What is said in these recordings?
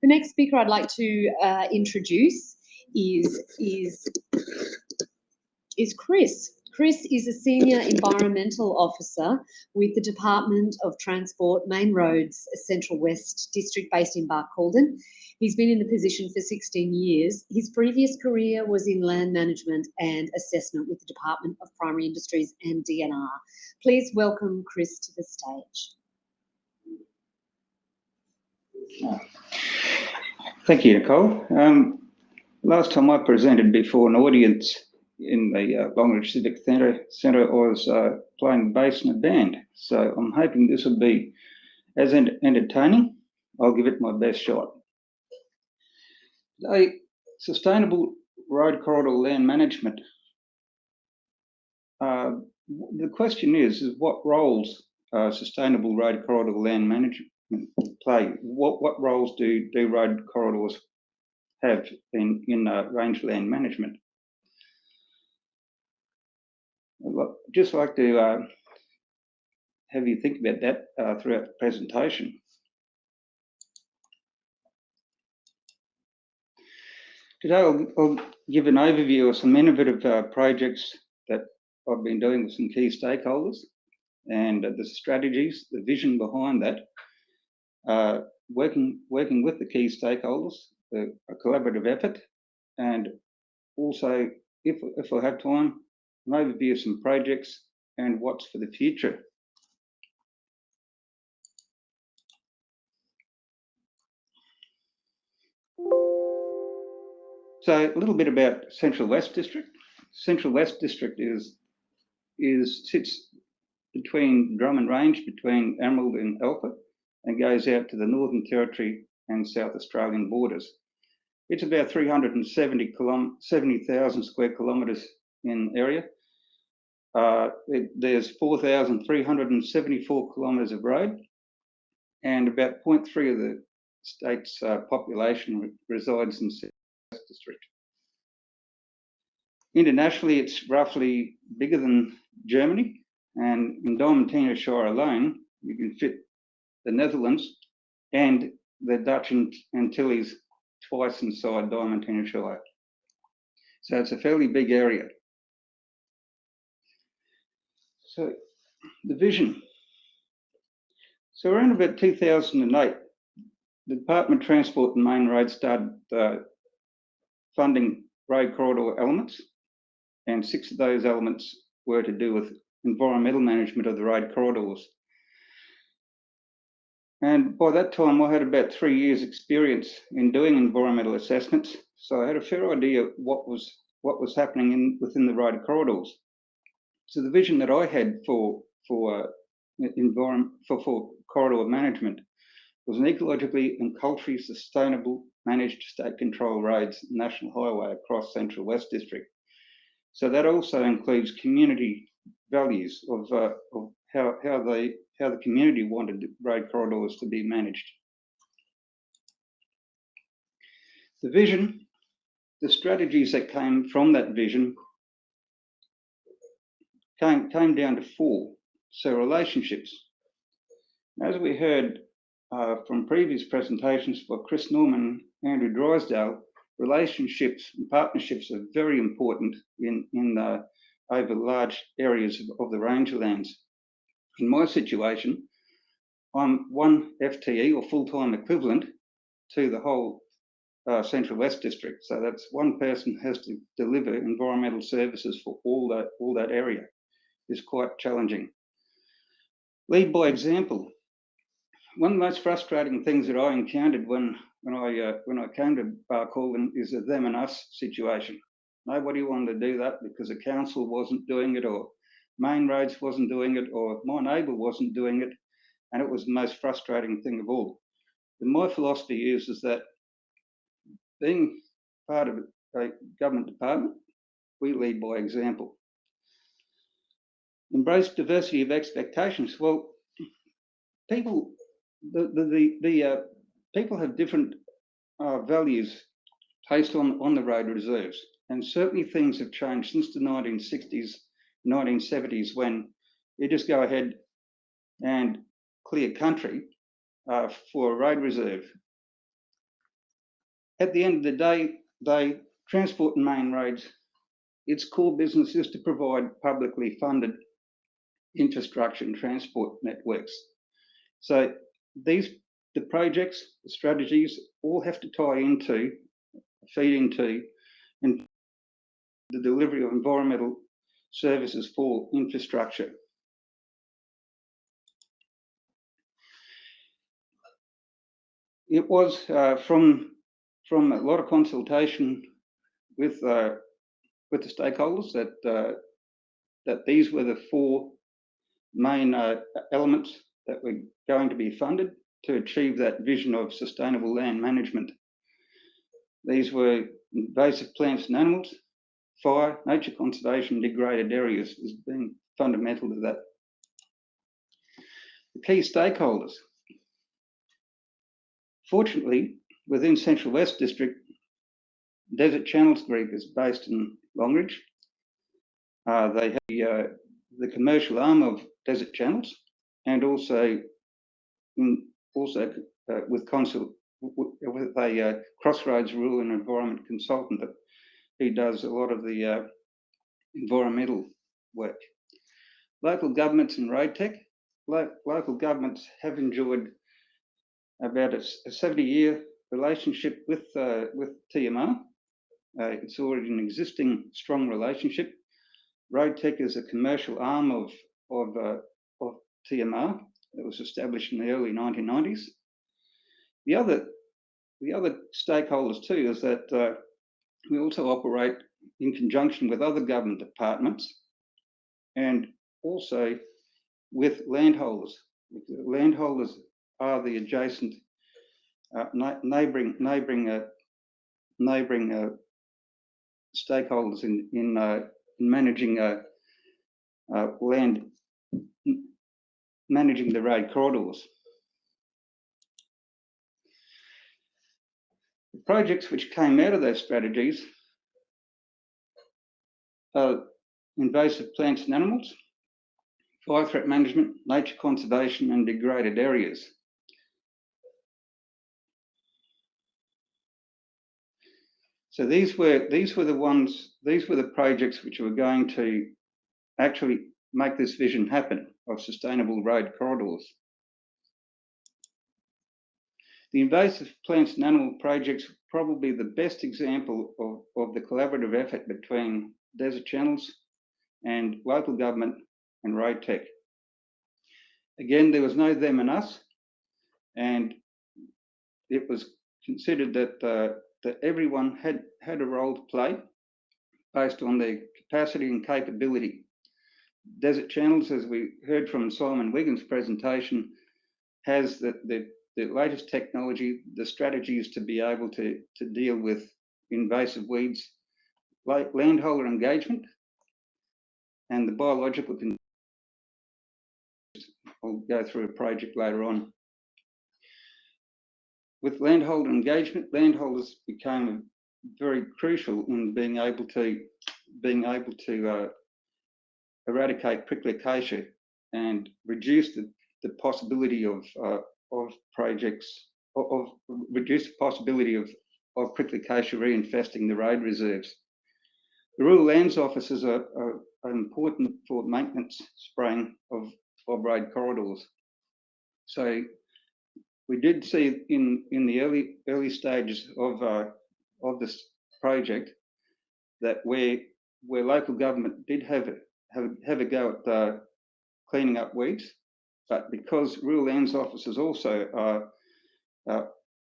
The next speaker I'd like to introduce is Chris. Chris is a Senior Environmental Officer with the Department of Transport, Main Roads, Central West District, based in Barcaldine. He's been in the position for 16 years. His previous career was in land management and assessment with the Department of Primary Industries and DNR. Please welcome Chris to the stage. Thank you, Nicole. Last time I presented before an audience in the Longridge Civic Centre, I was playing bass in a band. So I'm hoping this will be as entertaining. I'll give it my best shot. Today, sustainable road corridor land management. The question is what roles sustainable road corridor land management play? What roles do road corridors have in range land management? I'd just like to have you think about that throughout the presentation. Today I'll give an overview of some innovative projects that I've been doing with some key stakeholders and the strategies, the vision behind that, working with the key stakeholders, a collaborative effort, and also, if I have time, an overview of some projects and what's for the future. So a little bit about Central West District. Central West District sits between Drummond Range, between Emerald and Alpha, and goes out to the Northern Territory and South Australian borders. It's about 370,000 square kilometres in area. There's 4,374 kilometres of road, and about 0.3 of the state's population resides in Central West District. Internationally, it's roughly bigger than Germany, and in Diamantina Shire alone, you can fit the Netherlands and the Dutch Antilles twice inside Diamantina Shire. So it's a fairly big area. So the vision. So around about 2008, the Department of Transport and Main Roads started funding road corridor elements, and 6 of those elements were to do with environmental management of the road corridors. And by that time, I had about 3 years' experience in doing environmental assessments, so I had a fair idea of what was happening within the road corridors. So the vision that I had for corridor management was an ecologically and culturally sustainable managed state-controlled roads national highway across Central West District. So that also includes community values of how the community wanted road corridors to be managed. The vision, the strategies that came from that vision came down to 4. So relationships. As we heard from previous presentations by Chris Norman and Andrew Drysdale, relationships and partnerships are very important over large areas of the rangelands. In my situation, I'm 1 FTE or full-time equivalent to the whole Central West District. So that's one person has to deliver environmental services for all that area. It's quite challenging. Lead by example. One of the most frustrating things that I encountered when I came to Barcaldine is a them and us situation. Nobody wanted to do that because the council wasn't doing it, or Main Roads wasn't doing it, or my neighbour wasn't doing it, and it was the most frustrating thing of all. And my philosophy is that being part of a government department, we lead by example. Embrace diversity of expectations. Well, people have different values placed on the road reserves, and certainly things have changed since the 1960s, 1970s, when you just go ahead and clear country for a road reserve. at the end of the day, Transport and Main Roads, its core business is to provide publicly funded infrastructure and transport networks. So the projects, the strategies all have to feed into, and the delivery of environmental services for infrastructure. It was from a lot of consultation with the stakeholders that these were the four main elements that were going to be funded to achieve that vision of sustainable land management. These were invasive plants and animals, fire, nature conservation, degraded areas as being fundamental to that. The key stakeholders. Fortunately, within Central West District, Desert Channels Group is based in Longridge. They have the commercial arm of Desert Channels, and also with a Crossroads Rural and Environment consultant that he does a lot of the environmental work. Local governments and road tech. Local governments have enjoyed about a 70-year relationship with TMR. It's already an existing strong relationship. Road tech is a commercial arm of TMR that was established in the early 1990s. The other stakeholders too is that we also operate in conjunction with other government departments and also with landholders. The landholders are the adjacent neighbouring stakeholders in managing land, managing the road corridors. The projects which came out of those strategies are invasive plants and animals, fire threat management, nature conservation, and degraded areas. So these were the projects which were going to actually make this vision happen of sustainable road corridors. The invasive plants and animal projects are probably the best example of the collaborative effort between Desert Channels and local government and road tech. Again, there was no them and us, and it was considered that everyone had a role to play based on their capacity and capability. Desert Channels, as we heard from Simon Wiggins' presentation, has the latest technology, the strategies to be able to deal with invasive weeds, like landholder engagement, and the biological. I'll go through a project later on. With landholder engagement, landholders became very crucial in being able to eradicate prickly acacia and reduce the possibility of prickly acacia reinfesting the road reserves. The rural lands officers are important for maintenance spraying of road corridors. So we did see in the early stages of this project that where local government did have a go at cleaning up weeds, but because rural lands officers also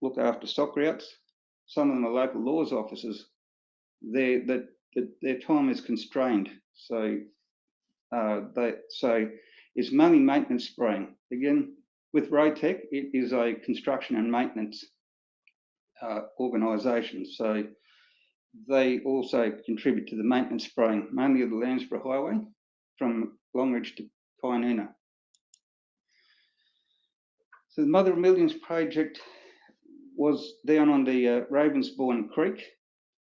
look after stock routes, some of them are local laws officers, their time is constrained. So it's mainly maintenance spraying. Again, with road tech, it is a construction and maintenance organisation. So they also contribute to the maintenance spraying, mainly of the Landsborough Highway from Longridge to Keirnan. So the Mother of Millions project was down on the Ravensbourne Creek.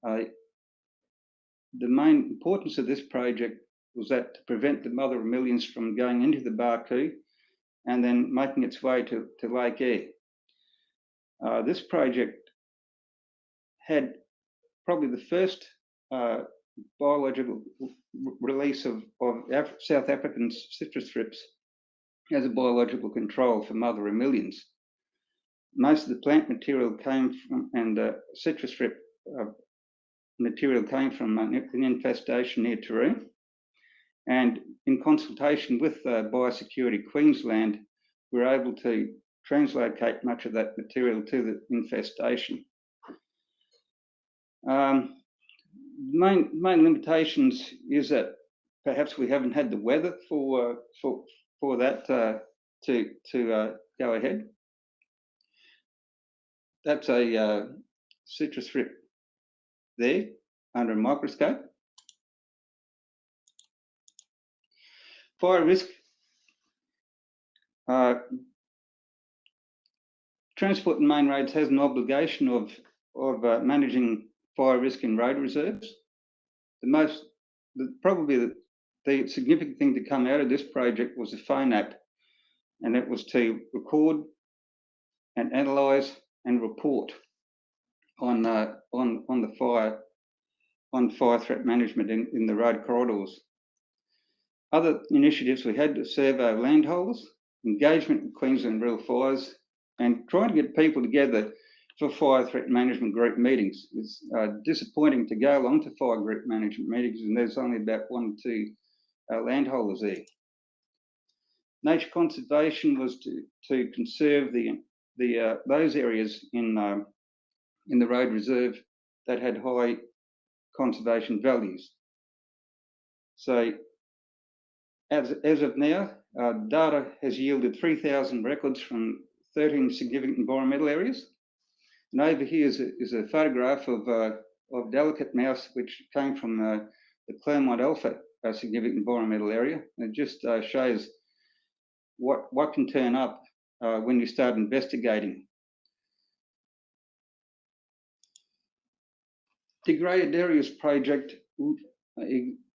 The main importance of this project was that to prevent the Mother of Millions from going into the Barcoo and then making its way to Lake Eyre. This project had probably the first biological release of South African citrus thrips as a biological control for mother of millions. Most of the plant material came from, and citrus thrip material came from an infestation near Taree. And in consultation with Biosecurity Queensland, we were able to translocate much of that material to the infestation. Main limitations is that perhaps we haven't had the weather for that to go ahead. That's a citrus thrip there under a microscope. Fire risk. Transport and Main Roads has an obligation of managing fire risk in road reserves. Probably the significant thing to come out of this project was a phone app, and it was to record and analyse and report on the fire threat management in the road corridors. Other initiatives we had to survey landholders, engagement with Queensland Real Fires, and trying to get people together for fire threat management group meetings. It's disappointing to go along to fire group management meetings and there's only about 1 or 2 landholders there. Nature conservation was to conserve those areas in the road reserve that had high conservation values. So as of now, data has yielded 3,000 records from 13 significant environmental areas. And over here is a photograph of delicate mouse, which came from the Claremont Alpha significant environmental area. And it just shows what can turn up when you start investigating. Degraded Areas project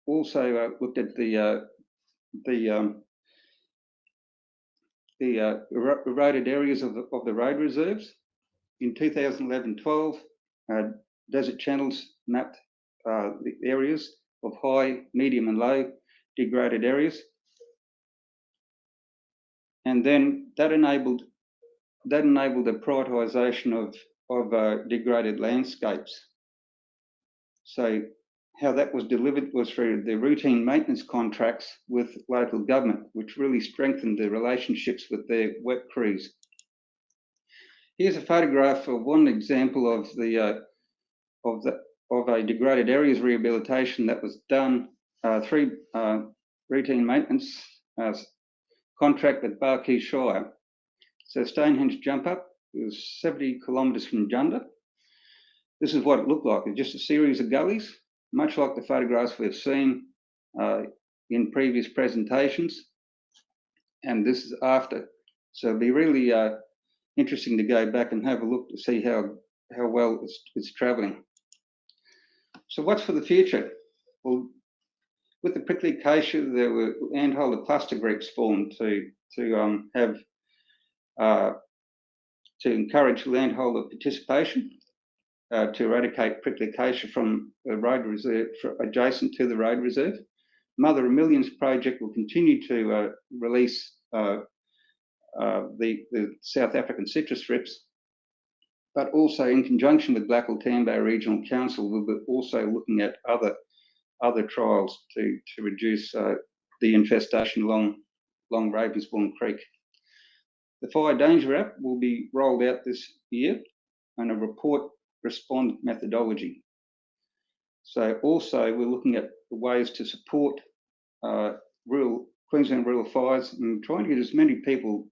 also looked at the eroded areas of the road reserves. In 2011-12, Desert Channels mapped the areas of high, medium and low degraded areas. And then that enabled the prioritisation of degraded landscapes. So how that was delivered was through the routine maintenance contracts with local government, which really strengthened the relationships with their wet crews. Here's a photograph of one example of a degraded areas rehabilitation that was done through routine maintenance contract with Barkey Shire. So Stonehenge jump up, it was 70 kilometres from Junda. This is what it looked like. It's just a series of gullies, much like the photographs we've seen in previous presentations. And this is after. So it'll be really interesting to go back and have a look to see how well it's travelling. So what's for the future? Well, with the prickly acacia, there were landholder cluster groups formed to encourage landholder participation, to eradicate prickly acacia from the road reserve adjacent to the road reserve. Mother of Millions project will continue to release the South African citrus thrips, but also in conjunction with Blackall-Tambo Regional Council, we'll be also looking at other trials to reduce the infestation along Ravensbourne Creek. The Fire Danger App will be rolled out this year and a report respond methodology. So also we're looking at the ways to support Queensland Rural Fires and trying to get as many people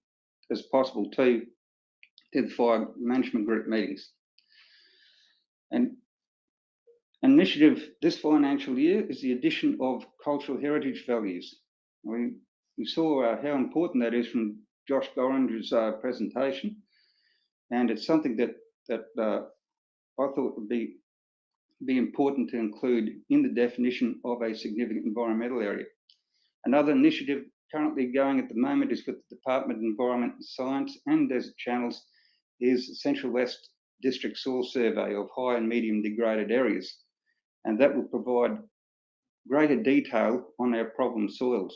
as possible to the fire management group meetings. And an initiative this financial year is the addition of cultural heritage values. We saw how important that is from Josh Gorringer's presentation, and it's something that I thought would be important to include in the definition of a significant environmental area. Another initiative currently going at the moment is with the Department of Environment and Science and Desert Channels is Central West district soil survey of high and medium degraded areas, and that will provide greater detail on our problem soils.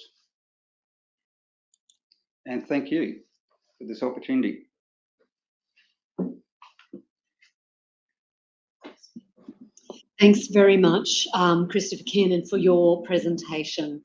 And thank you for this opportunity. Thanks very much, Christopher Keirnan, for your presentation.